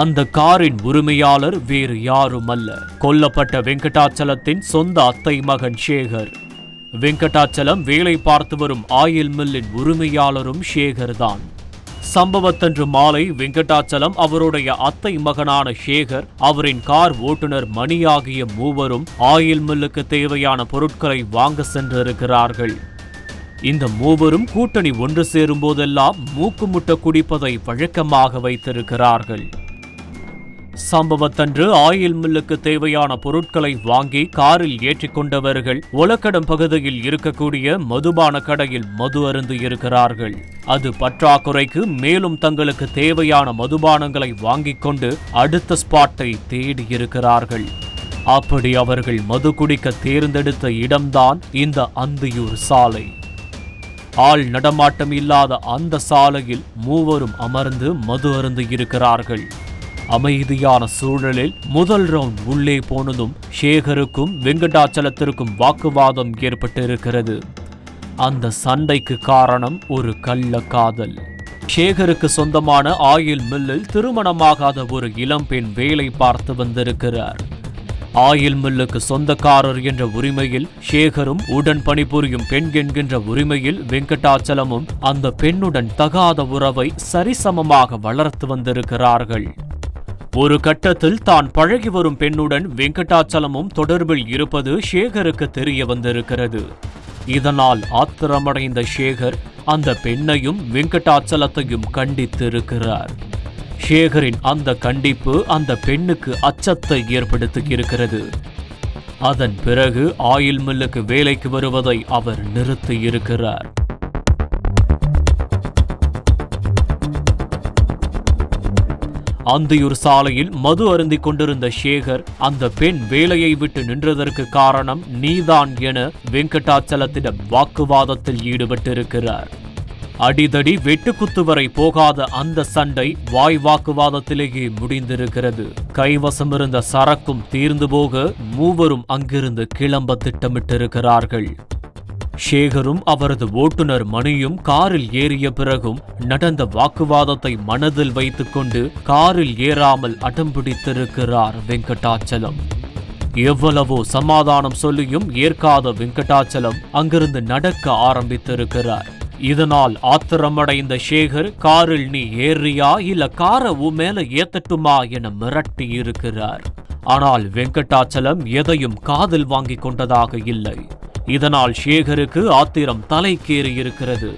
அந்த காரின் உரிமையாளர் வேறு யாரும் அல்ல, கொல்லப்பட்ட வெங்கடாச்சலத்தின் சொந்த அத்தை மகன் சேகர். வெங்கடாச்சலம் வேலை பார்த்து வரும் ஆயில் மில்லின் உரிமையாளரும் சேகர் தான். சம்பவத்தன்று மாலை வெங்கடாச்சலம், அவருடைய அத்தை மகனான சேகர், அவரின் கார் ஓட்டுநர் மணி ஆகிய மூவரும் ஆயில் மில்லுக்கு தேவையான பொருட்களை வாங்க சென்றிருக்கிறார்கள். இந்த மூவரும் கூட்டணி ஒன்று சேரும் போதெல்லாம் மூக்குமுட்ட குடிப்பதை வழக்கமாக வைத்திருக்கிறார்கள். சம்பவத்தன்று ஆயில் மில்லுக்கு தேவையான பொருட்களை வாங்கி காரில் ஏற்றிக்கொண்டவர்கள் ஒலக்கடம் பகுதியில் இருக்கக்கூடிய மதுபான கடையில் மது அருந்து இருக்கிறார்கள். அது பற்றாக்குறைக்கு மேலும் தங்களுக்கு தேவையான மதுபானங்களை வாங்கிக் கொண்டு அடுத்த ஸ்பாட்டை தேடி இருக்கிறார்கள். அப்படி அவர்கள் மது குடிக்க தேர்ந்தெடுத்த இடம்தான் இந்த அந்தியூர் சாலை. ஆள் நடமாட்டம் இல்லாத அந்த சாலையில் மூவரும் அமர்ந்து மது அருந்து இருக்கிறார்கள். அமைதியான சூழலில் முதல் ரவுண்ட் உள்ளே போனதும் சேகருக்கும் வெங்கடாச்சலத்திற்கும் வாக்குவாதம் ஏற்பட்டிருக்கிறது. அந்த சண்டைக்கு காரணம் ஒரு கள்ள காதல். சேகருக்கு சொந்தமான ஆயில் மில்லில் திருமணமாகாத ஒரு இளம்பெண் வேலை பார்த்து வந்திருக்கிறார். ஆயில் மில்லுக்கு சொந்தக்காரர் என்ற உரிமையில் சேகரும், உடன் பணிபுரியும் பெண் என்கின்ற உரிமையில் வெங்கடாச்சலமும் அந்த பெண்ணுடன் தகாத உறவை சரிசமமாக வளர்த்து வந்திருக்கிறார்கள். ஒரு கட்டத்தில் தான் பழகி வரும் பெண்ணுடன் வெங்கடாச்சலமும் தொடர்பில் இருப்பது சேகருக்கு தெரிய வந்திருக்கிறது. இதனால் ஆத்திரமடைந்த சேகர் அந்த பெண்ணையும் வெங்கடாச்சலத்தையும் கண்டித்திருக்கிறார். சேகரின் அந்த கண்டிப்பு அந்த பெண்ணுக்கு அச்சத்தை ஏற்படுத்தியிருக்கிறது. அதன் பிறகு ஆயில் மில்லுக்கு வேலைக்கு வருவதை அவர் நிறுத்தியிருக்கிறார். அந்தியூர் சாலையில் மது அருந்திக் கொண்டிருந்த சேகர், அந்த பெண் வேலையை விட்டு நின்றதற்கு காரணம் நீதான் என வெங்கடாச்சலத்திடம் வாக்குவாதத்தில் ஈடுபட்டிருக்கிறார். அடிதடி வெட்டுக்குத்து வரை போகாத அந்த சண்டை வாய் வாக்குவாதத்திலேயே முடிந்திருக்கிறது. கைவசமிருந்த சரக்கும் தீர்ந்து போக மூவரும் அங்கிருந்து கிளம்ப திட்டமிட்டிருக்கிறார்கள். சேகரும் அவரது ஓட்டுநர் மணியும் காரில் ஏறிய பிறகும் நடந்த வாக்குவாதத்தை மனதில் வைத்துக்கொண்டு காரில் ஏறாமல் அடம்பிடித்திருக்கிறார் வெங்கடாச்சலம். எவ்வளவோ சமாதானம் சொல்லியும் ஏற்காத வெங்கடாச்சலம் அங்கிருந்து நடக்க ஆரம்பித்திருக்கிறார். இதனால் ஆத்திரமடைந்த சேகர், காரில் நீ ஏறியா இல்ல காரை உன் மேல ஏத்தட்டுமா என மிரட்டி இருக்கிறார். ஆனால் வெங்கடாச்சலம் எதையும் காதில் வாங்கிக் கொண்டதாக இல்லை. இதனால் சேகருக்கு ஆத்திரம் தலைக்கேறி இருக்கிறது.